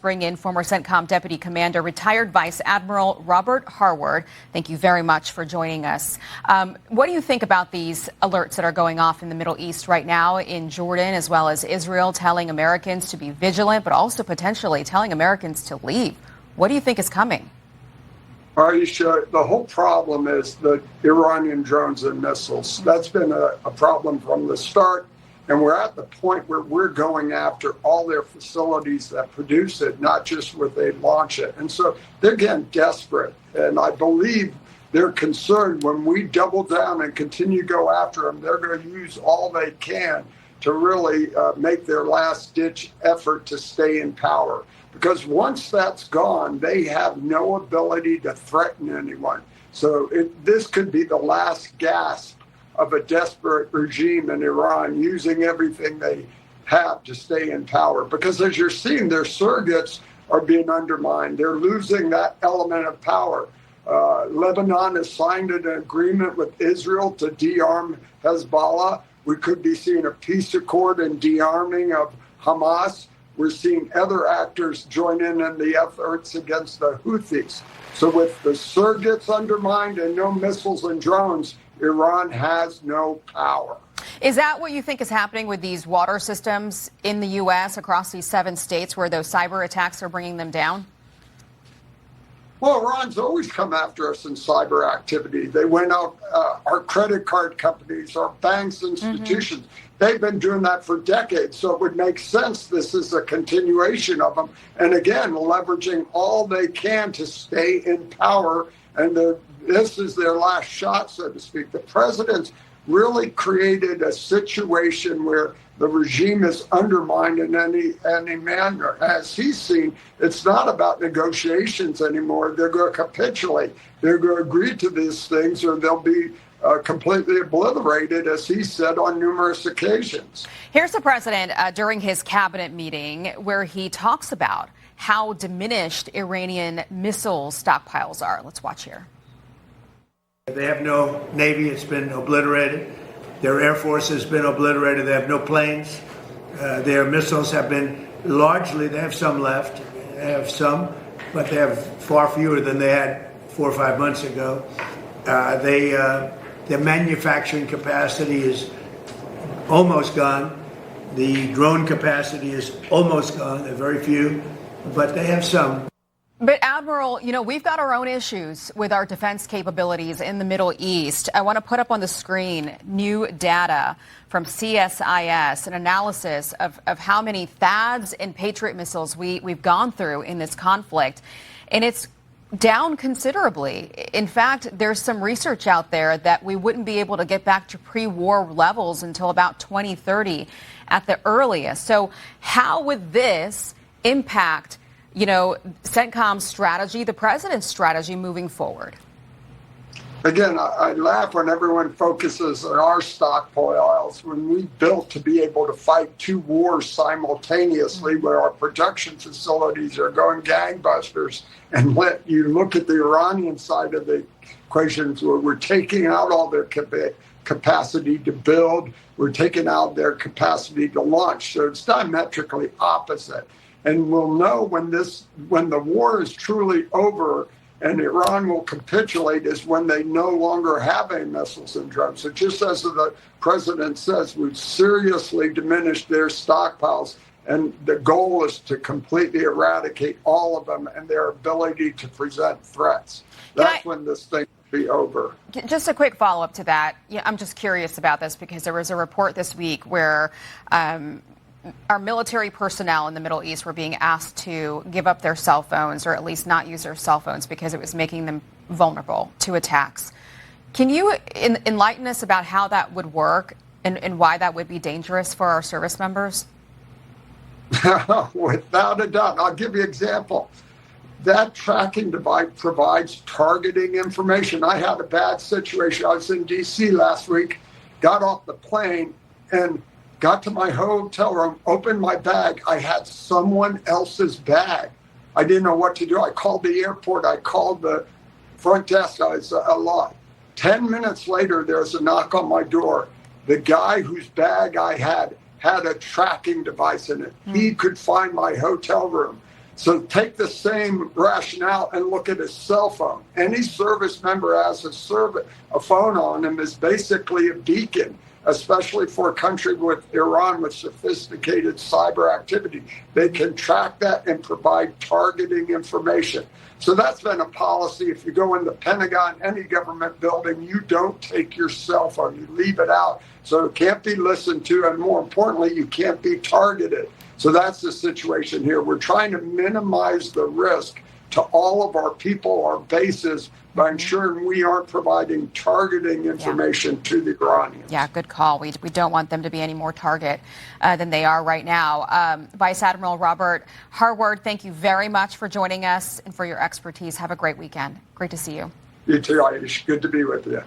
Bring in former CENTCOM Deputy Commander, retired Vice Admiral Robert Harward. Thank you very much for joining us. What do you think about these alerts that are going off in the Middle East right now, in Jordan as well as Israel, telling Americans to be vigilant, but also potentially telling Americans to leave? What do you think is coming? Aisha, the whole problem is the Iranian drones and missiles. That's been a problem from the start. And we're at the point where we're going after all their facilities that produce it, not just where they launch it. And so they're getting desperate. And I believe they're concerned when we double down and continue to go after them, they're going to use all they can to really make their last-ditch effort to stay in power. Because once that's gone, they have no ability to threaten anyone. So this could be the last gasp of a desperate regime in Iran, using everything they have to stay in power. Because as you're seeing, their surrogates are being undermined. They're losing that element of power. Lebanon has signed an agreement with Israel to de-arm Hezbollah. We could be seeing a peace accord and de-arming of Hamas. We're seeing other actors join in the efforts against the Houthis. So with the surrogates undermined and no missiles and drones, Iran has no power. Is that what you think is happening with these water systems in the U.S. across these 7 states where those cyber attacks are bringing them down? Well, Iran's always come after us in cyber activity. They went out, our credit card companies, our banks, institutions, they've been doing that for decades. So it would make sense this is a continuation of them. And again, leveraging all they can to stay in power. And this is their last shot, so to speak. The president's really created a situation where the regime is undermined in any manner. As he's seen, it's not about negotiations anymore. They're going to capitulate. They're going to agree to these things, or they'll be completely obliterated, as he said on numerous occasions. Here's the president during his cabinet meeting where he talks about how diminished Iranian missile stockpiles are. Let's watch here. They have no Navy. It's been obliterated. Their Air Force has been obliterated. They have no planes. Their missiles have been largely, they have some left. They have some, but they have far fewer than they had 4 or 5 months ago. Their manufacturing capacity is almost gone. The drone capacity is almost gone. There are very few, but they have some. But Admiral, you know, we've got our own issues with our defense capabilities in the Middle East. I want to put up on the screen new data from CSIS, an analysis of how many THAADs and Patriot missiles we've gone through in this conflict. And it's down considerably. In fact, there's some research out there that we wouldn't be able to get back to pre-war levels until about 2030 at the earliest. So how would this impact, you know, CENTCOM's strategy, the president's strategy moving forward? Again, I laugh when everyone focuses on our stockpiles. When we built to be able to fight 2 wars simultaneously, where our production facilities are going gangbusters, and let you look at the Iranian side of the equation, where we're taking out all their capacity to build, we're taking out their capacity to launch. So it's diametrically opposite. And we'll know when the war is truly over and Iran will capitulate is when they no longer have any missiles and drones. So just as the president says, we've seriously diminished their stockpiles, and the goal is to completely eradicate all of them and their ability to present threats. That's when this thing will be over. Just a quick follow-up to that. Yeah, I'm just curious about this because there was a report this week where our military personnel in the Middle East were being asked to give up their cell phones, or at least not use their cell phones, because it was making them vulnerable to attacks. Can you enlighten us about how that would work and why that would be dangerous for our service members? Without a doubt. I'll give you an example. That tracking device provides targeting information. I had a bad situation. I was in D.C. last week, got off the plane, and got to my hotel room, opened my bag. I had someone else's bag. I didn't know what to do. I called the airport. I called the front desk. I was a lot. 10 minutes later, there's a knock on my door. The guy whose bag I had a tracking device in it. He could find my hotel room. So take the same rationale and look at his cell phone. Any service member has a phone on him is basically a beacon, especially for a country with Iran with sophisticated cyber activity. They can track that and provide targeting information. So that's been a policy. If you go in the Pentagon, any government building, you don't take your cell phone. You leave it out. So it can't be listened to. And more importantly, you can't be targeted. So that's the situation here. We're trying to minimize the risk to all of our people, our bases, by ensuring we aren't providing targeting information to the Iranians. Yeah, good call. We don't want them to be any more target than they are right now. Vice Admiral Robert Harward, thank you very much for joining us and for your expertise. Have a great weekend. Great to see you. You too, Aish. Good to be with you.